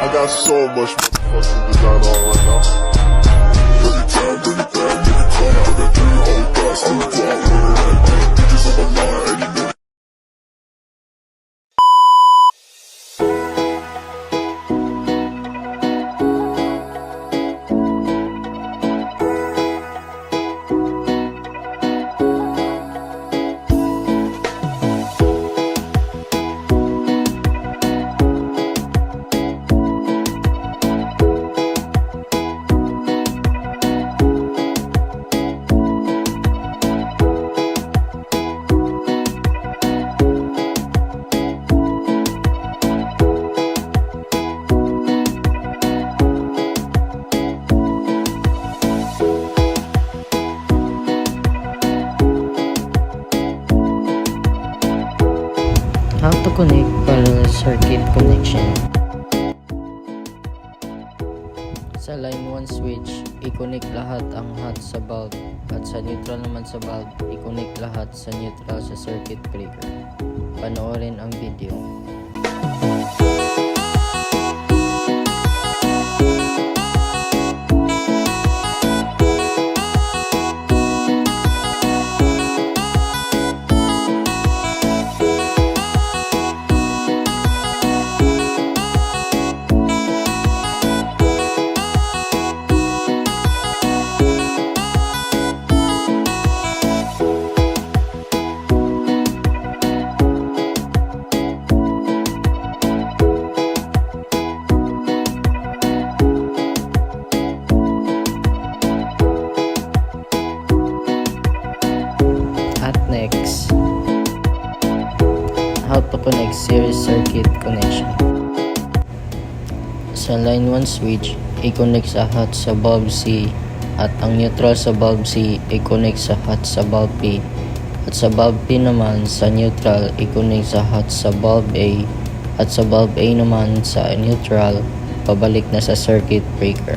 I got so much motherfucking design on right now. Bring it down, bring it down, bring it down. I got 3 whole thoughts in the block. Bitches on my line, and you know. How to connect parallel circuit connection. Sa line 1 switch, i-connect lahat ang hot sa bulb at sa neutral naman sa bulb, i-connect lahat sa neutral sa circuit breaker. Panoorin ang video. Next, how to connect series circuit connection. Sa line 1 switch, i-connect sa hot sa bulb C at ang neutral sa bulb C i-connect sa hot sa bulb P at sa bulb P naman sa neutral i-connect sa hot sa bulb A at sa bulb A naman sa neutral pabalik na sa circuit breaker.